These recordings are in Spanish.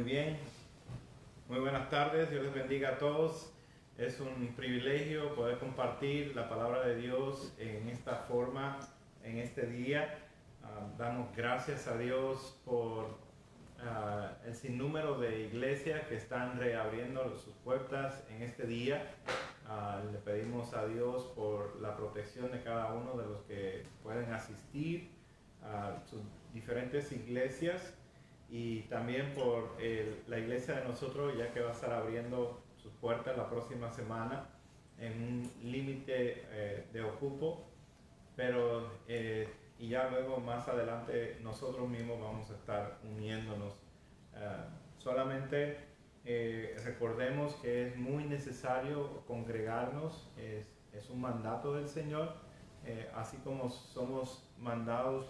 Muy bien, muy buenas tardes, Dios les bendiga a todos. Es un privilegio poder compartir la palabra de Dios en esta forma, en este día. Damos gracias a Dios por el sinnúmero de iglesias que están reabriendo sus puertas en este día. Le pedimos a Dios por la protección de cada uno de los que pueden asistir a sus diferentes iglesias, y también por la iglesia de nosotros, ya que va a estar abriendo sus puertas la próxima semana en un límite de ocupo, pero y ya luego más adelante nosotros mismos vamos a estar uniéndonos. Solamente recordemos que es muy necesario congregarnos, es un mandato del Señor, así como somos mandados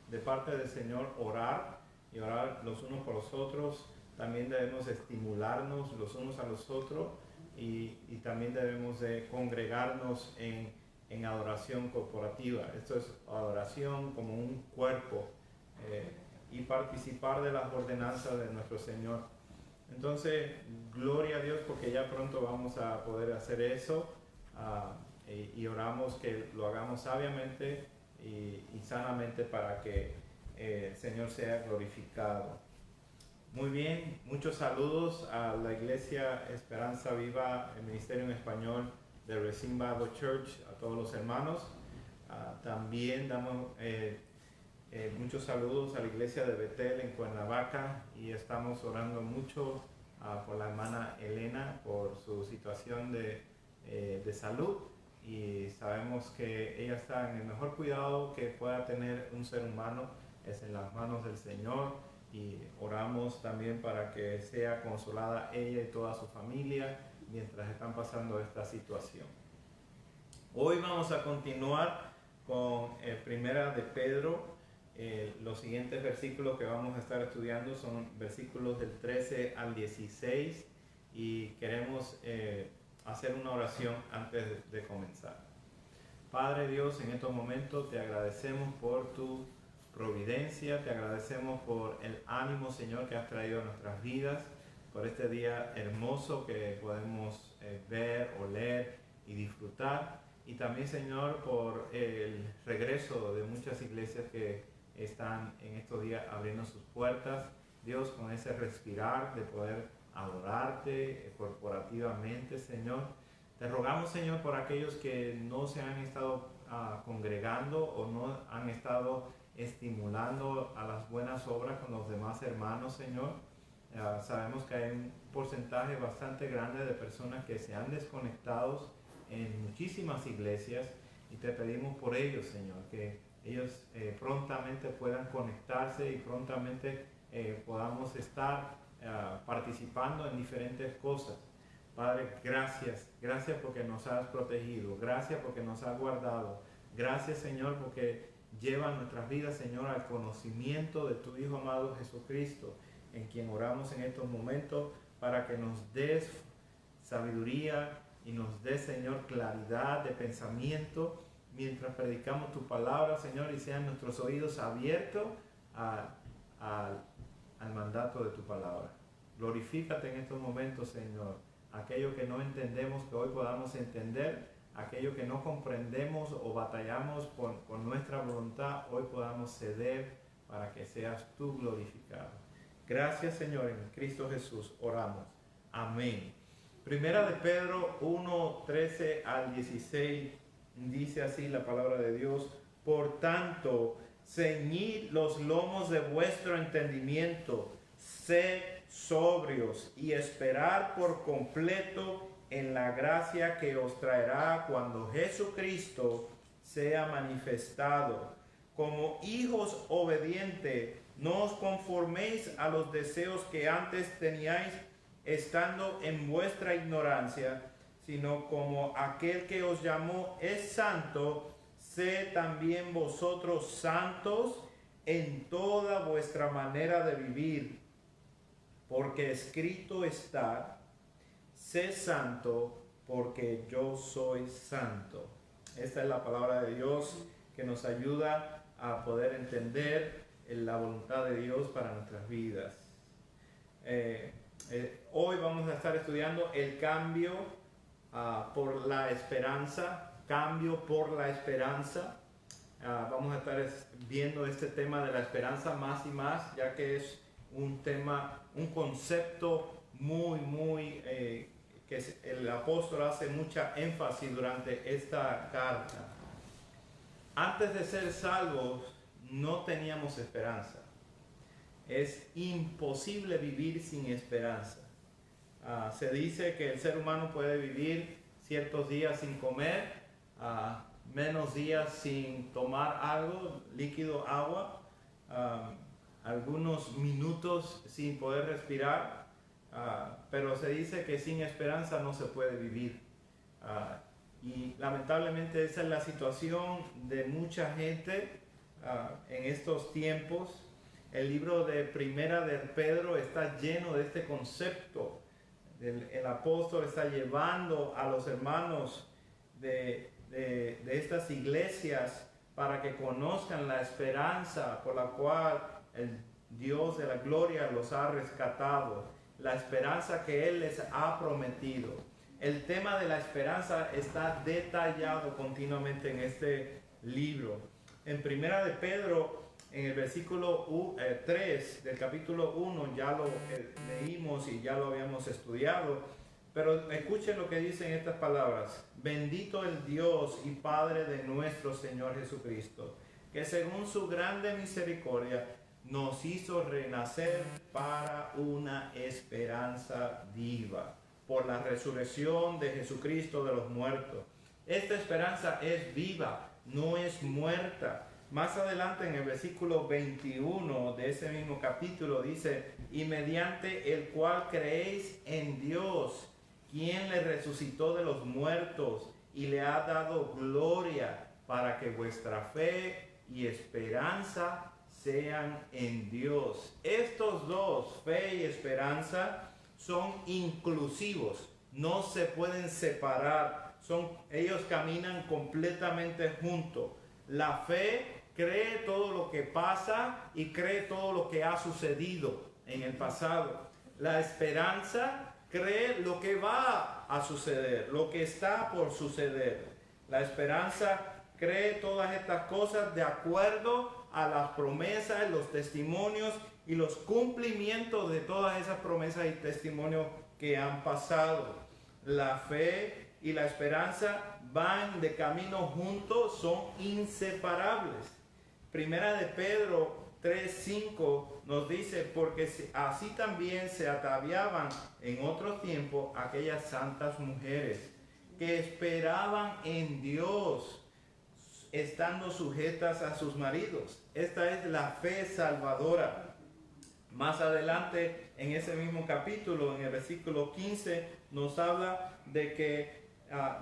de parte del Señor orar y orar los unos por los otros, también debemos estimularnos los unos a los otros, y también debemos de congregarnos en adoración corporativa. Esto es adoración como un cuerpo, y participar de las ordenanzas de nuestro Señor. Entonces, gloria a Dios porque ya pronto vamos a poder hacer eso, y oramos que lo hagamos sabiamente y sanamente para que el Señor sea glorificado. Muy bien, muchos saludos a la Iglesia Esperanza Viva, el Ministerio en Español de Racine Bible Church, a todos los hermanos. También damos muchos saludos a la Iglesia de Betel en Cuernavaca, y estamos orando mucho por la hermana Elena por su situación de salud, y sabemos que ella está en el mejor cuidado que pueda tener un ser humano, es en las manos del Señor, y oramos también para que sea consolada ella y toda su familia mientras están pasando esta situación. Hoy vamos a continuar con Primera de Pedro. Los siguientes versículos que vamos a estar estudiando son versículos del 13 al 16, y queremos hacer una oración antes de comenzar. Padre Dios, en estos momentos te agradecemos por tu providencia, te agradecemos por el ánimo, Señor, que has traído a nuestras vidas, por este día hermoso que podemos ver, oler y disfrutar, y también, Señor, por el regreso de muchas iglesias que están en estos días abriendo sus puertas, Dios, con ese respirar de poder adorarte corporativamente, Señor. Te rogamos, Señor, por aquellos que no se han estado congregando o no han estado estimulando a las buenas obras con los demás hermanos, Señor. Sabemos que hay un porcentaje bastante grande de personas que se han desconectado en muchísimas iglesias, y te pedimos por ellos, Señor, que ellos prontamente puedan conectarse y prontamente podamos estar participando en diferentes cosas. Padre, gracias porque nos has protegido, gracias porque nos has guardado, gracias, Señor, porque lleva nuestras vidas, Señor, al conocimiento de tu Hijo amado Jesucristo, en quien oramos en estos momentos, para que nos des sabiduría y nos des, Señor, claridad de pensamiento mientras predicamos tu palabra, Señor, y sean nuestros oídos abiertos al mandato de tu palabra. Glorifícate en estos momentos, Señor. Aquello que no entendemos, que hoy podamos entender; aquello que no comprendemos o batallamos con nuestra voluntad, hoy podamos ceder para que seas tú glorificado. Gracias, Señor, en Cristo Jesús oramos. Amén. Primera de Pedro 1, 13 al 16, dice así la palabra de Dios: por tanto, ceñid los lomos de vuestro entendimiento, sed sobrios y esperad por completo en la gracia que os traerá cuando Jesucristo sea manifestado. Como hijos obedientes, no os conforméis a los deseos que antes teníais estando en vuestra ignorancia, sino como aquel que os llamó es santo, sed también vosotros santos en toda vuestra manera de vivir, porque escrito está: sé santo porque yo soy santo. Esta es la palabra de Dios que nos ayuda a poder entender la voluntad de Dios para nuestras vidas. Hoy vamos a estar estudiando el cambio por la esperanza, cambio por la esperanza. Vamos a estar viendo este tema de la esperanza más y más, ya que es un tema, un concepto muy que el apóstol hace mucha énfasis durante esta carta. Antes de ser salvos no teníamos esperanza. Es imposible vivir sin esperanza. Se dice que el ser humano puede vivir ciertos días sin comer, menos días sin tomar algo, líquido, agua, algunos minutos sin poder respirar, pero se dice que sin esperanza no se puede vivir. Y lamentablemente esa es la situación de mucha gente en estos tiempos. El libro de Primera de Pedro está lleno de este concepto. El apóstol está llevando a los hermanos de estas iglesias para que conozcan la esperanza por la cual el Dios de la gloria los ha rescatado, la esperanza que Él les ha prometido. El tema de la esperanza está detallado continuamente en este libro. En Primera de Pedro, en el versículo 3 del capítulo 1, ya lo leímos y ya lo habíamos estudiado, pero escuchen lo que dicen estas palabras: bendito el Dios y Padre de nuestro Señor Jesucristo, que según su grande misericordia nos hizo renacer para una esperanza viva, por la resurrección de Jesucristo de los muertos. Esta esperanza es viva, no es muerta. Más adelante en el versículo 21 de ese mismo capítulo dice: y mediante el cual creéis en Dios, quien le resucitó de los muertos y le ha dado gloria, para que vuestra fe y esperanza sean en Dios. Estos dos, fe y esperanza, son inclusivos, no se pueden separar, ellos caminan completamente juntos. La fe cree todo lo que pasa y cree todo lo que ha sucedido en el pasado. La esperanza cree lo que va a suceder, lo que está por suceder. La esperanza cree todas estas cosas de acuerdo a las promesas, los testimonios y los cumplimientos de todas esas promesas y testimonios que han pasado. La fe y la esperanza van de camino juntos, son inseparables. Primera de Pedro 3:5 nos dice: porque así también se ataviaban en otros tiempos aquellas santas mujeres que esperaban en Dios, estando sujetas a sus maridos. Esta es la fe salvadora. Más adelante en ese mismo capítulo, en el versículo 15, nos habla de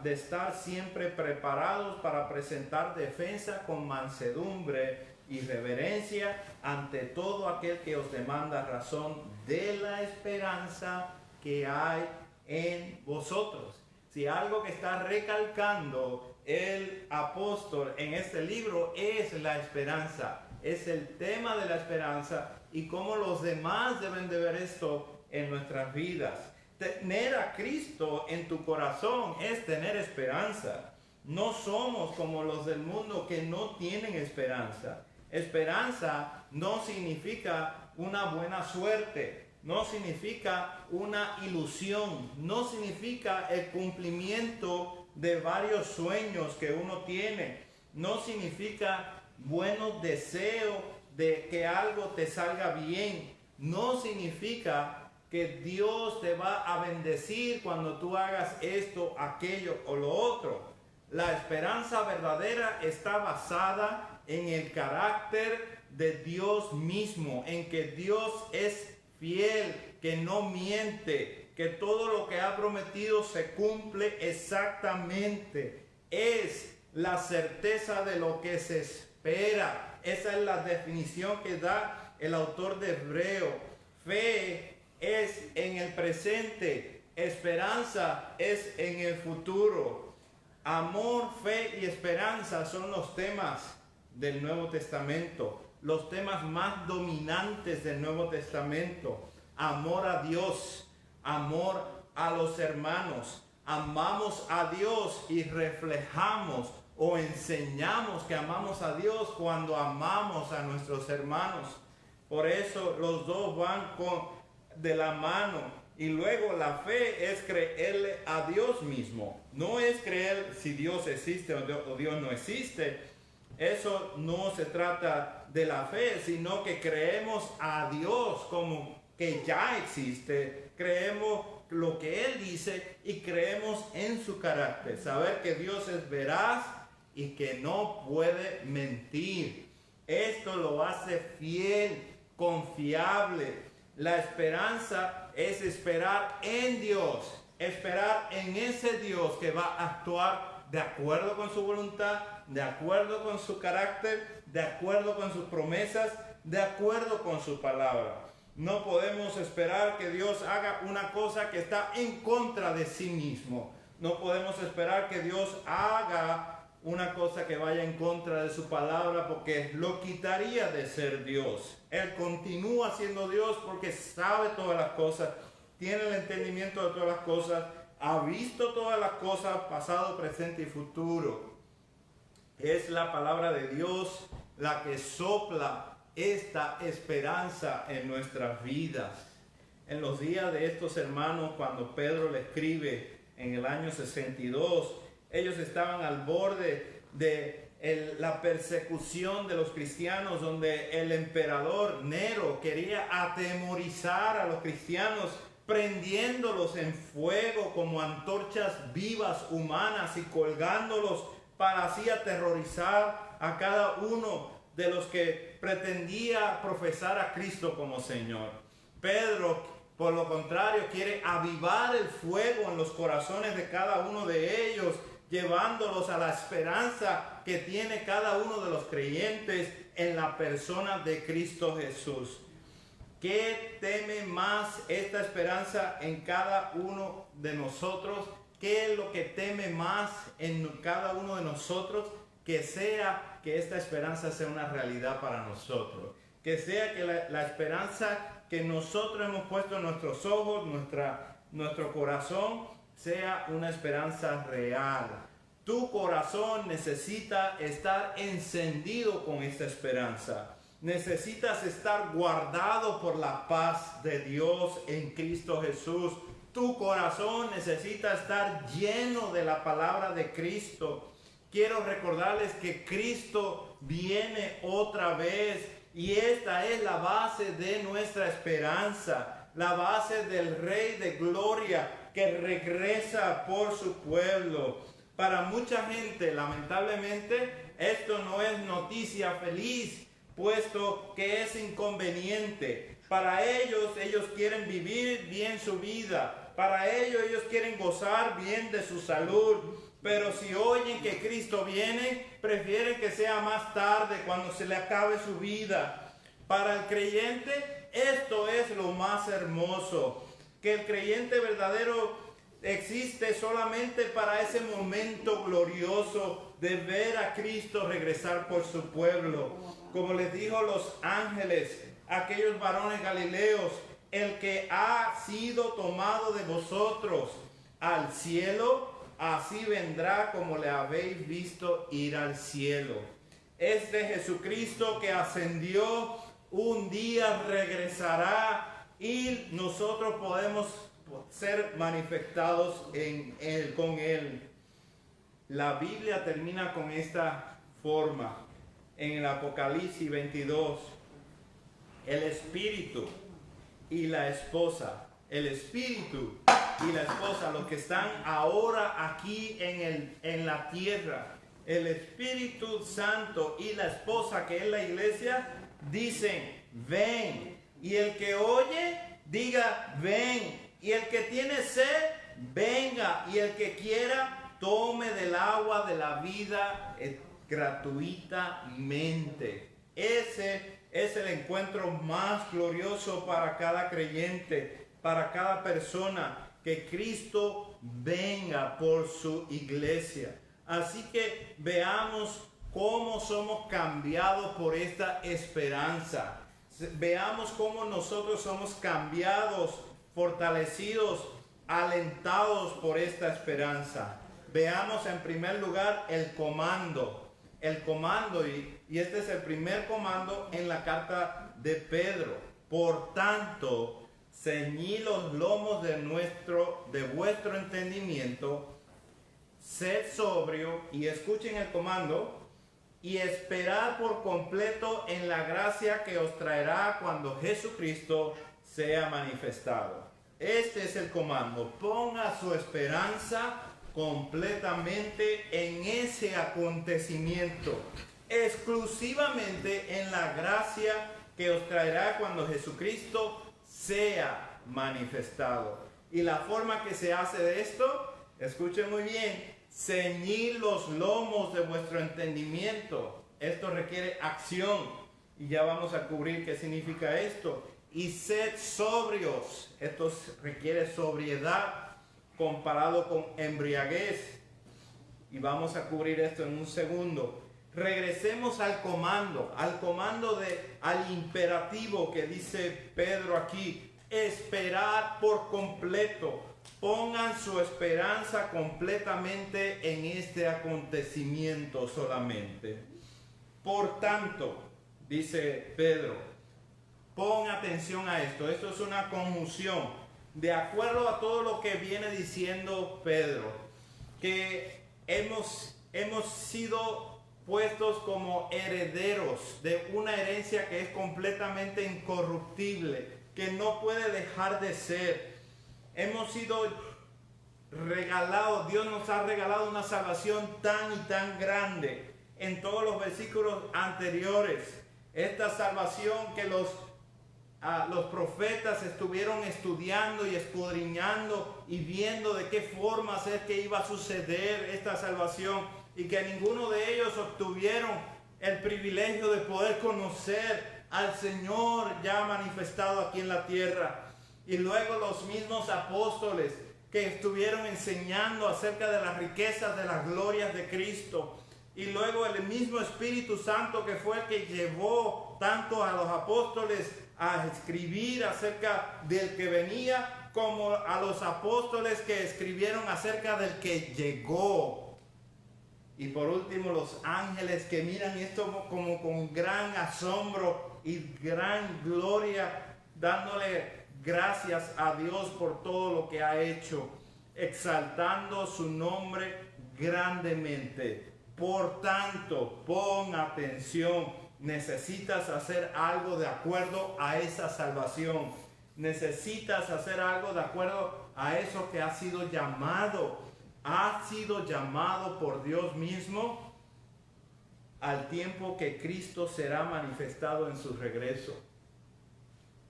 estar siempre preparados para presentar defensa con mansedumbre y reverencia ante todo aquel que os demanda razón de la esperanza que hay en vosotros. Si algo que está recalcando el apóstol en este libro es la esperanza, es el tema de la esperanza y cómo los demás deben de ver esto en nuestras vidas. Tener a Cristo en tu corazón es tener esperanza. No somos como los del mundo que no tienen esperanza. Esperanza no significa una buena suerte, no significa una ilusión, no significa el cumplimiento de varios sueños que uno tiene, no significa buenos deseos de que algo te salga bien, no significa que Dios te va a bendecir cuando tú hagas esto, aquello o lo otro. La esperanza verdadera está basada en el carácter de Dios mismo, en que Dios es fiel, que no miente, que todo lo que ha prometido se cumple exactamente. Es la certeza de lo que se espera. Esa es la definición que da el autor de Hebreo. Fe es en el presente, esperanza es en el futuro. Amor, fe y esperanza son los temas del Nuevo Testamento, los temas más dominantes del Nuevo Testamento. amor a Dios, amor a los hermanos. Amamos a Dios y reflejamos o enseñamos que amamos a Dios cuando amamos a nuestros hermanos. Por eso los dos van de la mano. Y luego la fe es creerle a Dios mismo. No es creer si Dios existe o Dios no existe. Eso no se trata de la fe, sino que creemos a Dios como que ya existe. Creemos lo que Él dice y creemos en su carácter. Saber que Dios es veraz y que no puede mentir. Esto lo hace fiel, confiable. La esperanza es esperar en Dios, esperar en ese Dios que va a actuar de acuerdo con su voluntad, de acuerdo con su carácter, de acuerdo con sus promesas, de acuerdo con su palabra. No podemos esperar que Dios haga una cosa que está en contra de sí mismo. No podemos esperar que Dios haga una cosa que vaya en contra de su palabra, porque lo quitaría de ser Dios. Él continúa siendo Dios porque sabe todas las cosas, tiene el entendimiento de todas las cosas, ha visto todas las cosas, pasado, presente y futuro. Es la palabra de Dios la que sopla esta esperanza en nuestras vidas. En los días de estos hermanos, cuando Pedro le escribe en el año 62, ellos estaban al borde de la persecución de los cristianos, donde el emperador Nero quería atemorizar a los cristianos, prendiéndolos en fuego como antorchas vivas humanas y colgándolos para así aterrorizar a cada uno de los que pretendía profesar a Cristo como Señor. Pedro, por lo contrario, quiere avivar el fuego en los corazones de cada uno de ellos, llevándolos a la esperanza que tiene cada uno de los creyentes en la persona de Cristo Jesús. ¿Qué teme más esta esperanza en cada uno de nosotros? ¿Qué es lo que teme más en cada uno de nosotros? Que esta esperanza sea una realidad para nosotros. Que sea que la esperanza que nosotros hemos puesto en nuestros ojos, nuestro corazón, sea una esperanza real. Tu corazón necesita estar encendido con esta esperanza. Necesitas estar guardado por la paz de Dios en Cristo Jesús. Tu corazón necesita estar lleno de la palabra de Cristo. Quiero recordarles que Cristo viene otra vez y esta es la base de nuestra esperanza, la base del Rey de Gloria que regresa por su pueblo. Para mucha gente, lamentablemente, esto no es noticia feliz, puesto que es inconveniente. Para ellos quieren vivir bien su vida. Para ellos quieren gozar bien de su salud. Pero si oyen que Cristo viene, prefieren que sea más tarde, cuando se le acabe su vida. Para el creyente, esto es lo más hermoso. Que el creyente verdadero existe solamente para ese momento glorioso de ver a Cristo regresar por su pueblo. Como les dijo los ángeles, aquellos varones galileos, el que ha sido tomado de vosotros al cielo, así vendrá como le habéis visto ir al cielo. Es de Jesucristo que ascendió, un día regresará y nosotros podemos ser manifestados en él, con él. La Biblia termina con esta forma. En el Apocalipsis 22, el Espíritu y la esposa, el Espíritu y la esposa, los que están ahora aquí en la tierra, el Espíritu Santo y la esposa, que es la iglesia, dicen, ven. Y el que oye, diga, ven. Y el que tiene sed, venga. Y el que quiera, tome del agua de la vida gratuitamente. Ese es el encuentro más glorioso para cada creyente, para cada persona, que Cristo venga por su iglesia. Así que veamos cómo somos cambiados por esta esperanza. veamos cómo nosotros somos cambiados, fortalecidos, alentados por esta esperanza. Veamos en primer lugar el comando, y este es el primer comando en la carta de Pedro. Por tanto, ceñid los lomos de vuestro entendimiento, sed sobrio, y escuchen el comando, y esperad por completo en la gracia que os traerá cuando Jesucristo sea manifestado. Este es el comando. Ponga su esperanza completamente en ese acontecimiento, exclusivamente en la gracia que os traerá cuando Jesucristo sea manifestado. Y la forma que se hace de esto, escuchen muy bien, ceñid los lomos de vuestro entendimiento. Esto requiere acción y ya vamos a cubrir qué significa esto. Y sed sobrios. Esto requiere sobriedad comparado con embriaguez. Y vamos a cubrir esto en un segundo. Regresemos al comando, al imperativo que dice Pedro aquí. Esperad por completo. Pongan su esperanza completamente en este acontecimiento solamente. Por tanto, dice Pedro, pon atención a esto. Esto es una conjunción. De acuerdo a todo lo que viene diciendo Pedro, que hemos sido puestos como herederos de una herencia que es completamente incorruptible, que no puede dejar de ser. Hemos sido regalados, Dios nos ha regalado una salvación tan y tan grande. En todos los versículos anteriores, esta salvación que los profetas estuvieron estudiando y escudriñando y viendo de qué formas es que iba a suceder esta salvación, y que ninguno de ellos obtuvieron el privilegio de poder conocer al Señor ya manifestado aquí en la tierra. Y luego los mismos apóstoles que estuvieron enseñando acerca de las riquezas de las glorias de Cristo. Y luego el mismo Espíritu Santo que fue el que llevó tanto a los apóstoles a escribir acerca del que venía, como a los apóstoles que escribieron acerca del que llegó. Y por último los ángeles que miran esto como con gran asombro y gran gloria, dándole gracias a Dios por todo lo que ha hecho, exaltando su nombre grandemente. Por tanto, pon atención. Necesitas hacer algo de acuerdo a esa salvación. Necesitas hacer algo de acuerdo a eso que ha sido llamado. Ha sido llamado por Dios mismo al tiempo que Cristo será manifestado en su regreso.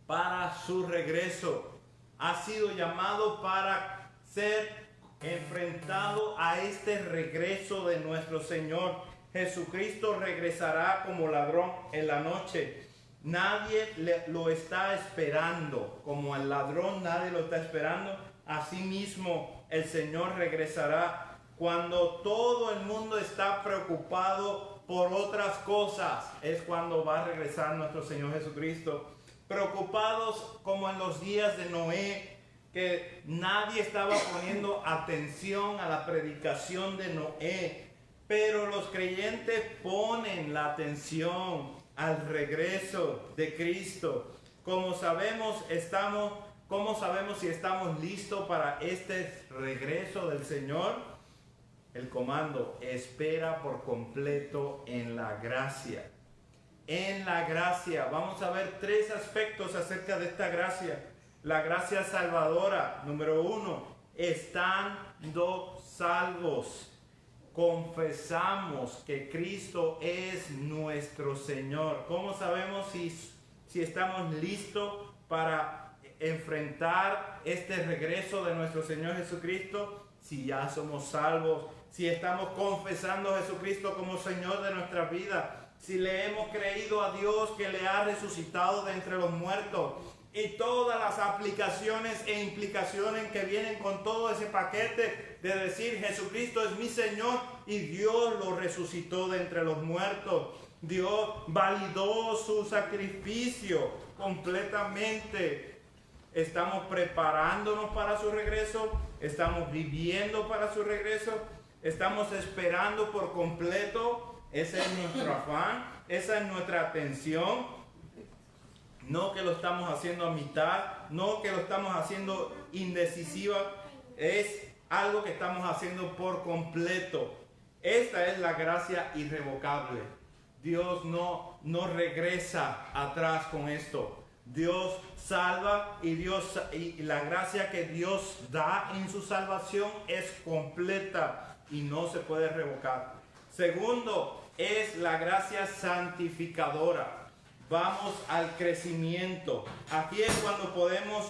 Para su regreso. Ha sido llamado para ser enfrentado a este regreso de nuestro Señor. Jesucristo regresará como ladrón en la noche. Nadie lo está esperando. Como el ladrón nadie lo está esperando, asimismo el Señor regresará cuando todo el mundo está preocupado por otras cosas. Es cuando va a regresar nuestro Señor Jesucristo. Preocupados como en los días de Noé, que nadie estaba poniendo atención a la predicación de Noé, pero los creyentes ponen la atención al regreso de Cristo. ¿Cómo sabemos si estamos listos para este regreso del Señor? El comando: espera por completo en la gracia. En la gracia. Vamos a ver 3 aspectos acerca de esta gracia. La gracia salvadora, número 1, estando salvos. Confesamos que Cristo es nuestro Señor. ¿Cómo sabemos si estamos listos para enfrentar este regreso de nuestro Señor Jesucristo? Si ya somos salvos, si estamos confesando a Jesucristo como Señor de nuestra vida, si le hemos creído a Dios que le ha resucitado de entre los muertos, y todas las aplicaciones e implicaciones que vienen con todo ese paquete de decir Jesucristo es mi Señor y Dios lo resucitó de entre los muertos. Dios validó su sacrificio completamente. Estamos preparándonos para su regreso, estamos viviendo para su regreso, estamos esperando por completo. Ese es nuestro afán, esa es nuestra atención. No que lo estamos haciendo a mitad, no que lo estamos haciendo indecisiva, es algo que estamos haciendo por completo. Esta es la gracia irrevocable. Dios no regresa atrás con esto. Dios salva y la gracia que Dios da en su salvación es completa y no se puede revocar. Segundo, es la gracia santificadora. Vamos al crecimiento. Aquí es cuando podemos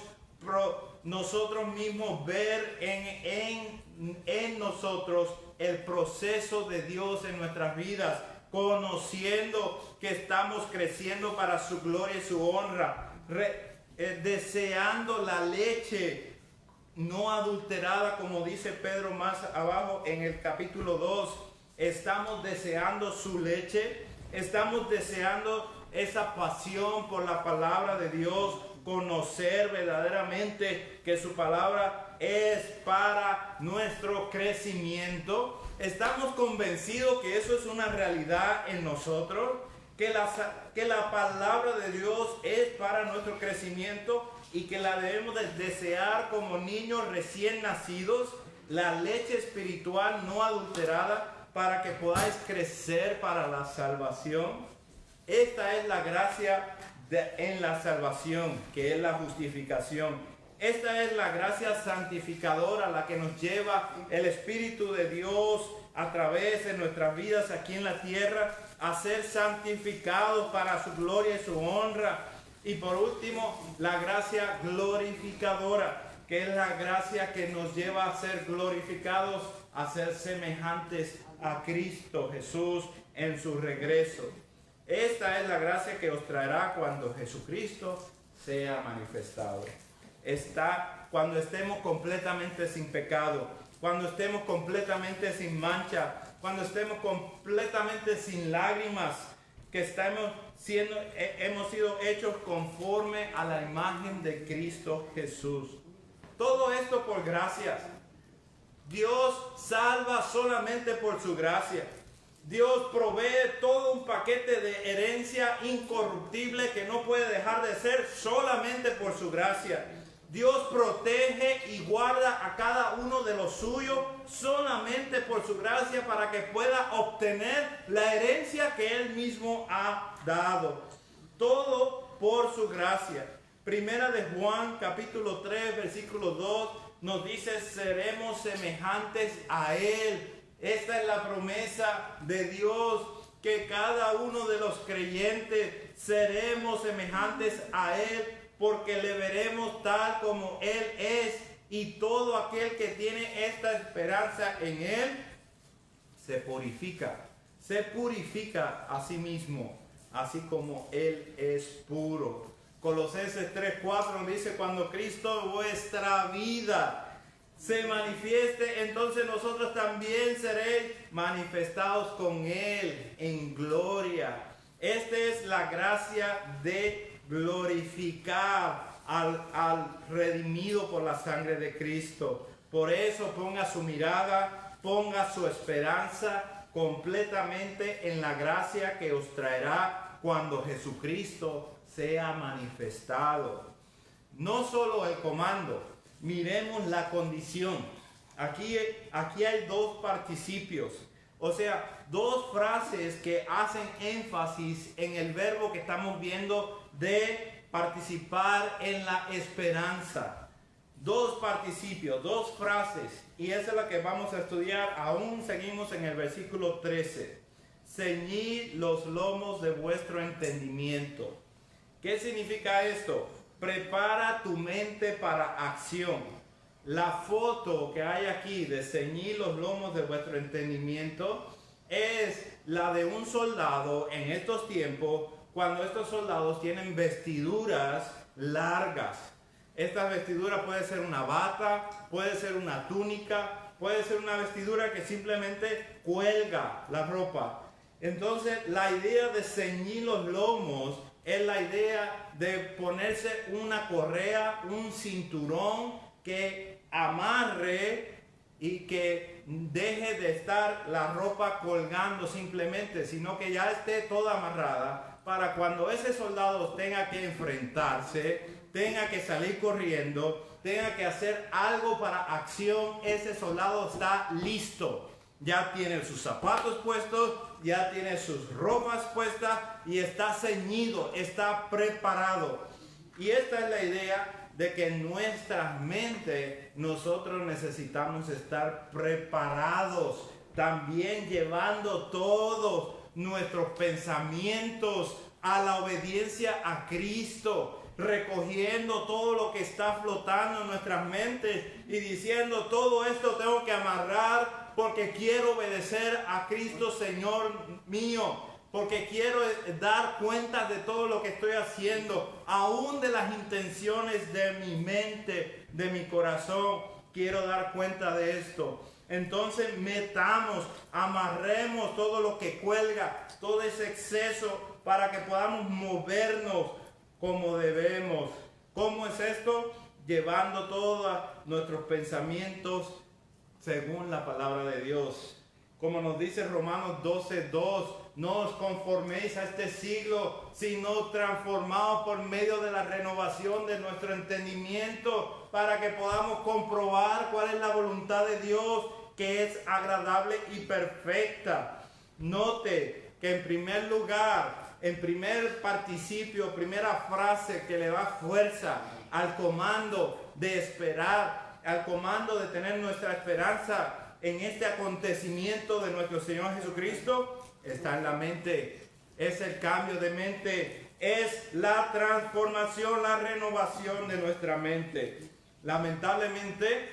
nosotros mismos ver en nosotros el proceso de Dios en nuestras vidas, conociendo que estamos creciendo para su gloria y su honra, deseando la leche no adulterada, como dice Pedro más abajo en el capítulo 2. Estamos deseando su leche, estamos deseando esa pasión por la palabra de Dios, conocer verdaderamente que su palabra es para nuestro crecimiento. Estamos convencidos que eso es una realidad en nosotros, que la palabra de Dios es para nuestro crecimiento y que la debemos de desear como niños recién nacidos, la leche espiritual no adulterada, para que podáis crecer para la salvación. Esta es la gracia en la salvación, que es la justificación. Esta es la gracia santificadora, la que nos lleva el Espíritu de Dios a través de nuestras vidas aquí en la tierra a ser santificados para su gloria y su honra. Y por último, la gracia glorificadora, que es la gracia que nos lleva a ser glorificados, a ser semejantes a Cristo Jesús en su regreso. Esta es la gracia que os traerá cuando Jesucristo sea manifestado. Cuando estemos completamente sin pecado, cuando estemos completamente sin mancha, cuando estemos completamente sin lágrimas, que hemos sido hechos conforme a la imagen de Cristo Jesús. Todo esto por gracia. Dios salva solamente por su gracia. Dios provee todo un paquete de herencia incorruptible que no puede dejar de ser solamente por su gracia. Dios protege y guarda a cada uno de los suyos solamente por su gracia para que pueda obtener la herencia que Él mismo ha dado. Todo por su gracia. Primera de Juan, capítulo 3, versículo 2, nos dice: seremos semejantes a Él. Esta es la promesa de Dios, que cada uno de los creyentes seremos semejantes a Él, porque le veremos tal como Él es, y todo aquel que tiene esta esperanza en Él se purifica a sí mismo, así como Él es puro. Colosenses 3:4 nos dice: cuando Cristo vuestra vida se manifieste, entonces nosotros también seréis manifestados con Él en gloria. Esta es la gracia de glorificar al redimido por la sangre de Cristo. Por eso ponga su mirada, ponga su esperanza completamente en la gracia que os traerá cuando Jesucristo sea manifestado. No solo el comando, miremos la condición. Aquí hay dos participios, o sea, dos frases que hacen énfasis en el verbo que estamos viendo de participar en la esperanza. Dos participios, dos frases, y esa es la que vamos a estudiar. Aún seguimos en el versículo 13. Ceñid los lomos de vuestro entendimiento. ¿Qué significa esto? Prepara tu mente para acción. La foto que hay aquí de ceñir los lomos de vuestro entendimiento es la de un soldado en estos tiempos, cuando estos soldados tienen vestiduras largas. Esta vestidura puede ser una bata, puede ser una túnica, puede ser una vestidura que simplemente cuelga la ropa. Entonces, la idea de ceñir los lomos es la idea de ponerse una correa, un cinturón que amarre y que deje de estar la ropa colgando simplemente, sino que ya esté toda amarrada para cuando ese soldado tenga que enfrentarse, tenga que salir corriendo, tenga que hacer algo para acción, ese soldado está listo. Ya tiene sus zapatos puestos, ya tiene sus ropas puestas y está ceñido, está preparado. Y esta es la idea de que en nuestra mente nosotros necesitamos estar preparados, también llevando todos nuestros pensamientos a la obediencia a Cristo, recogiendo todo lo que está flotando en nuestras mentes y diciendo: todo esto tengo que amarrar porque quiero obedecer a Cristo, Señor mío, porque quiero dar cuenta de todo lo que estoy haciendo, aún de las intenciones de mi mente, de mi corazón. Quiero dar cuenta de esto. Entonces metamos, amarremos todo lo que cuelga, todo ese exceso, para que podamos movernos como debemos. ¿Cómo es esto? Llevando todos nuestros pensamientos según la palabra de Dios. Como nos dice Romanos 12:2, no os conforméis a este siglo, sino transformaos por medio de la renovación de nuestro entendimiento, para que podamos comprobar cuál es la voluntad de Dios, que es agradable y perfecta. Note que en primer lugar, en primer participio, primera frase que le da fuerza al comando de esperar, al comando de tener nuestra esperanza en este acontecimiento de nuestro Señor Jesucristo, está en la mente. Es el cambio de mente, es la transformación, la renovación de nuestra mente. Lamentablemente,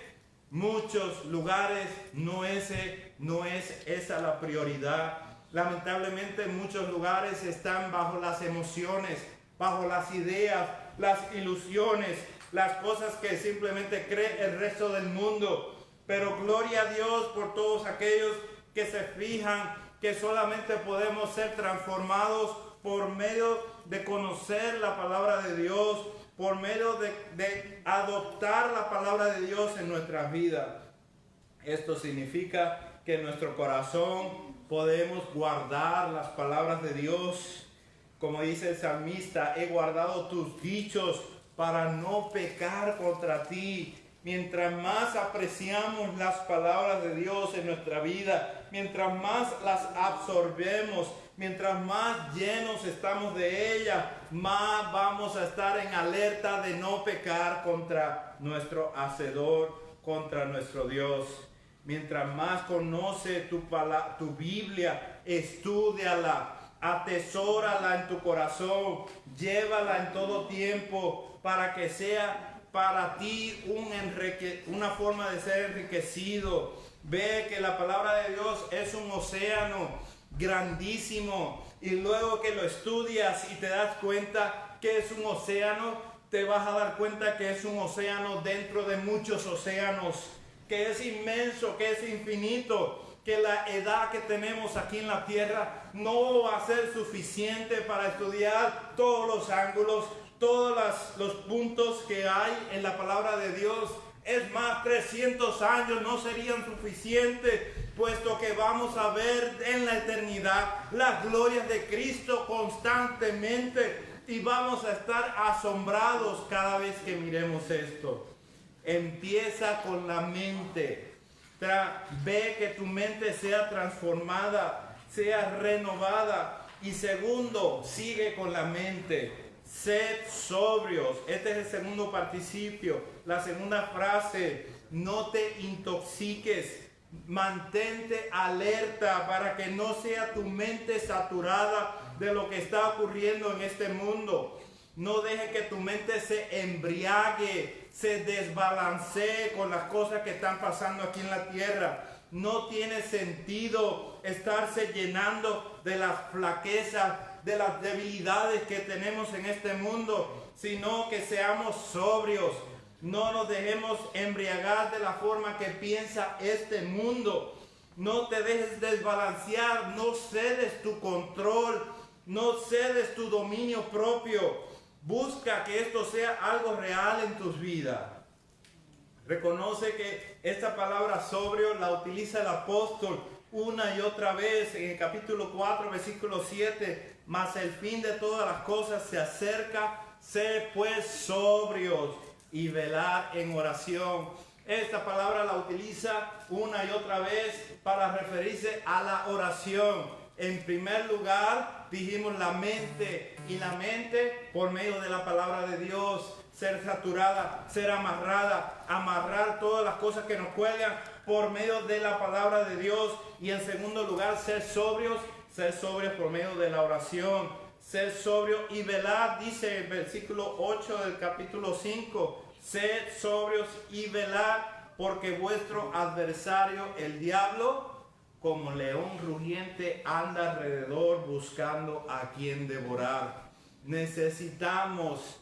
muchos lugares no es esa la prioridad. Lamentablemente, muchos lugares están bajo las emociones, bajo las ideas, las ilusiones, las cosas que simplemente cree el resto del mundo. Pero gloria a Dios por todos aquellos que se fijan que solamente podemos ser transformados por medio de conocer la palabra de Dios, por medio de adoptar la palabra de Dios en nuestras vidas. Esto significa que en nuestro corazón podemos guardar las palabras de Dios. Como dice el salmista: he guardado tus dichos para no pecar contra ti. Mientras más apreciamos las palabras de Dios en nuestra vida, mientras más las absorbemos, mientras más llenos estamos de ellas, más vamos a estar en alerta de no pecar contra nuestro Hacedor, contra nuestro Dios. Mientras más conoce tu Biblia, estúdiala, atesórala en tu corazón, llévala en todo tiempo para que sea para ti una forma de ser enriquecido. Ve que la palabra de Dios es un océano grandísimo, y luego que lo estudias y te das cuenta que es un océano, te vas a dar cuenta que es un océano dentro de muchos océanos, que es inmenso, que es infinito, que la edad que tenemos aquí en la tierra no va a ser suficiente para estudiar todos los ángulos, todos los puntos que hay en la palabra de Dios. Es más, 300 años no serían suficientes, puesto que vamos a ver en la eternidad las glorias de Cristo constantemente, y vamos a estar asombrados cada vez que miremos esto. Empieza con la mente. Ve que tu mente sea transformada, sea renovada. Y segundo, sigue con la mente. Sed sobrios. Este es el segundo participio. La segunda frase: no te intoxiques. Mantente alerta para que no sea tu mente saturada de lo que está ocurriendo en este mundo. No deje que tu mente se embriague, se desbalancee con las cosas que están pasando aquí en la tierra. No tiene sentido estarse llenando de las flaquezas, de las debilidades que tenemos en este mundo, sino que seamos sobrios. No nos dejemos embriagar de la forma que piensa este mundo. No te dejes desbalancear, no cedes tu control, no cedes tu dominio propio. Busca que esto sea algo real en tus vidas. Reconoce que esta palabra sobrio la utiliza el apóstol una y otra vez en el capítulo 4, versículo 7. Mas el fin de todas las cosas se acerca, sed pues sobrios y velad en oración. Esta palabra la utiliza una y otra vez para referirse a la oración. En primer lugar, dijimos la mente, y la mente por medio de la palabra de Dios, ser saturada, ser amarrada, amarrar todas las cosas que nos cuelgan por medio de la palabra de Dios. Y en segundo lugar, ser sobrios por medio de la oración, ser sobrio y velad, dice el versículo 8 del capítulo 5, sed sobrios y velad, porque vuestro adversario, el diablo, como león rugiente, anda alrededor buscando a quien devorar. Necesitamos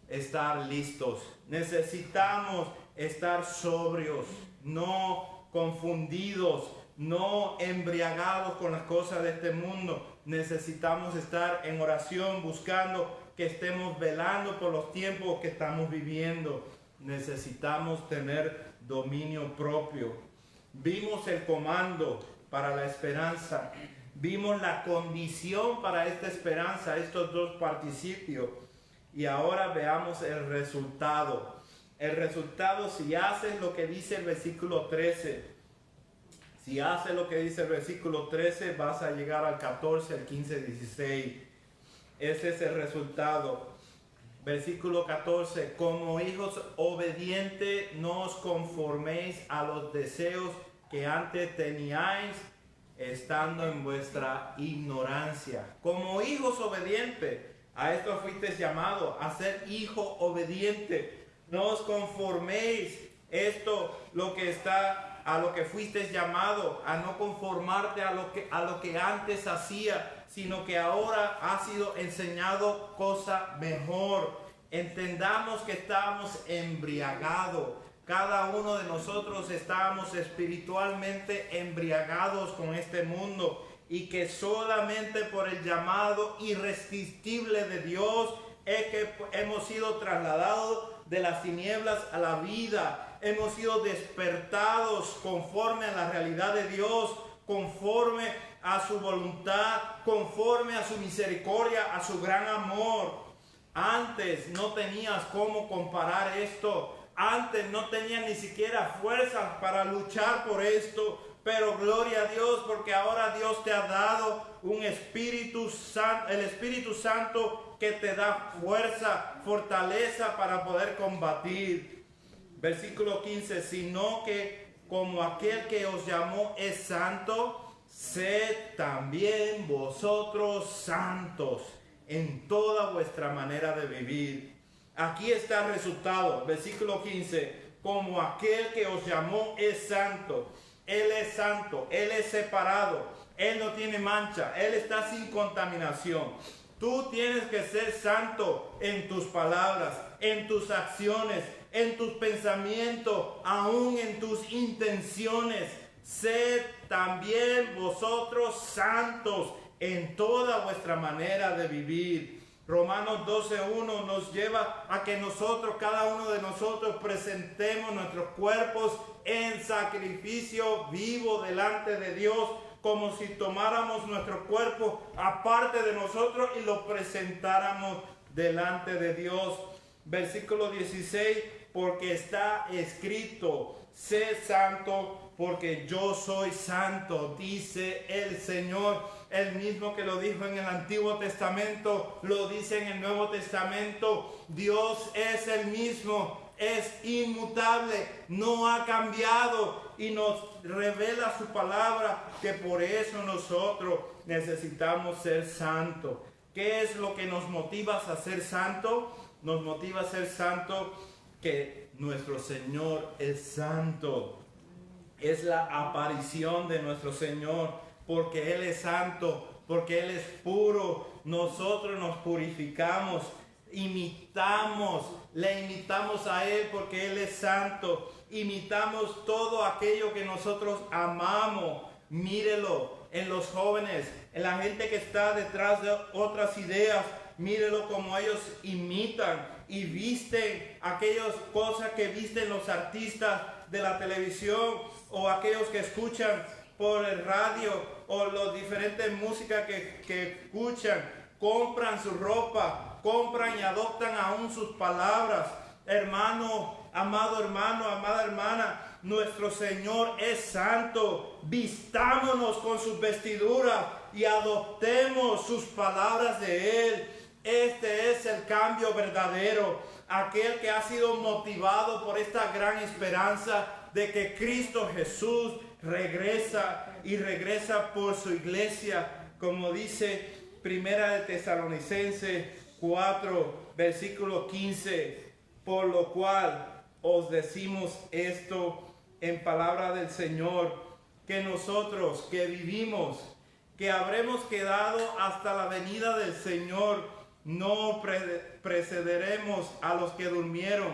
estar listos, necesitamos estar sobrios, no confundidos, no embriagados con las cosas de este mundo. Necesitamos estar en oración, buscando que estemos velando por los tiempos que estamos viviendo. Necesitamos tener dominio propio. Vimos el comando para la esperanza, vimos la condición para esta esperanza, estos dos participios, y ahora veamos el resultado. El resultado, si haces lo que dice el versículo 13, si haces lo que dice el versículo 13, vas a llegar al 14, al 15, 16. Ese es el resultado. Versículo 14, como hijos obedientes, no os conforméis a los deseos que antes teníais, estando en vuestra ignorancia. Como hijos obedientes, a esto fuisteis llamados, a ser hijo obediente. No os conforméis, a lo que fuisteis llamado, a no conformarte a lo que antes hacía, sino que ahora ha sido enseñado cosa mejor. Entendamos que estamos embriagados. Cada uno de nosotros estamos espiritualmente embriagados con este mundo, y que solamente por el llamado irresistible de Dios es que hemos sido trasladados de las tinieblas a la vida. Hemos sido despertados conforme a la realidad de Dios, conforme a su voluntad, conforme a su misericordia, a su gran amor. Antes no tenías cómo comparar esto. Antes no tenías ni siquiera fuerzas para luchar por esto. Pero gloria a Dios, porque ahora Dios te ha dado un Espíritu Santo, el Espíritu Santo, que te da fuerza, fortaleza para poder combatir. Versículo 15, sino que como aquel que os llamó es santo, sed también vosotros santos en toda vuestra manera de vivir. Aquí está el resultado. Versículo 15, como aquel que os llamó es santo. Él es santo, Él es separado, Él no tiene mancha, Él está sin contaminación. Tú tienes que ser santo en tus palabras, en tus acciones, en tus pensamientos, aún en tus intenciones. Sed también vosotros santos en toda vuestra manera de vivir. Romanos 12:1 nos lleva a que nosotros, cada uno de nosotros, presentemos nuestros cuerpos en sacrificio vivo delante de Dios, como si tomáramos nuestro cuerpo aparte de nosotros y lo presentáramos delante de Dios. Versículo 16, porque está escrito, sé santo porque yo soy santo, dice el Señor. El mismo que lo dijo en el Antiguo Testamento, lo dice en el Nuevo Testamento. Dios es el mismo, es inmutable, no ha cambiado, y nos revela su palabra que por eso nosotros necesitamos ser santos. ¿Qué es lo que nos motiva a ser santos? Nos motiva a ser santos que nuestro Señor es santo. Es la aparición de nuestro Señor, porque Él es santo, porque Él es puro. Nosotros nos purificamos, le imitamos a Él porque Él es santo. Imitamos todo aquello que nosotros amamos. Mírelo en los jóvenes, en la gente que está detrás de otras ideas. Mírelo como ellos imitan y visten aquellas cosas que visten los artistas de la televisión o aquellos que escuchan por el radio o las diferentes músicas que escuchan. Compran su ropa, compran y adoptan aún sus palabras. Hermano, amada hermana, nuestro Señor es santo. Vistámonos con sus vestiduras y adoptemos sus palabras de Él. Este es el cambio verdadero, aquel que ha sido motivado por esta gran esperanza de que Cristo Jesús regresa y regresa por su iglesia, como dice Primera de Tesalonicenses 4, versículo 15, por lo cual os decimos esto en palabra del Señor, que nosotros que vivimos, que habremos quedado hasta la venida del Señor, no precederemos a los que durmieron,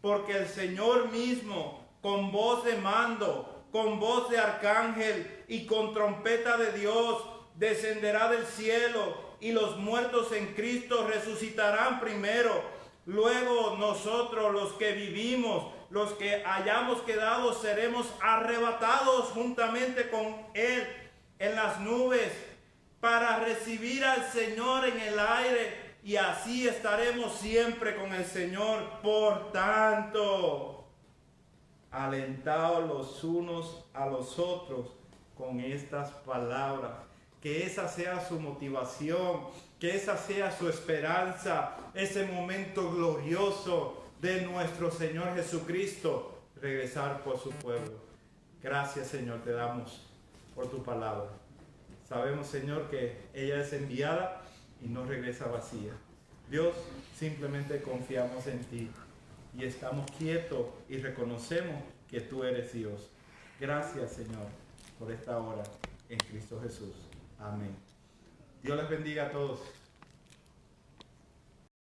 porque el Señor mismo, con voz de mando, con voz de arcángel y con trompeta de Dios, descenderá del cielo, y los muertos en Cristo resucitarán primero. Luego nosotros, los que vivimos, los que hayamos quedado, seremos arrebatados juntamente con Él en las nubes para recibir al Señor en el aire, y así estaremos siempre con el Señor. Por tanto, alentaos los unos a los otros con estas palabras. Que esa sea su motivación, que esa sea su esperanza, ese momento glorioso de nuestro Señor Jesucristo, regresar por su pueblo. Gracias, Señor, te damos por tu palabra. Sabemos, Señor, que ella es enviada y no regresa vacía. Dios, simplemente confiamos en ti y estamos quietos y reconocemos que tú eres Dios. Gracias, Señor, por esta hora en Cristo Jesús. Amén. Dios les bendiga a todos.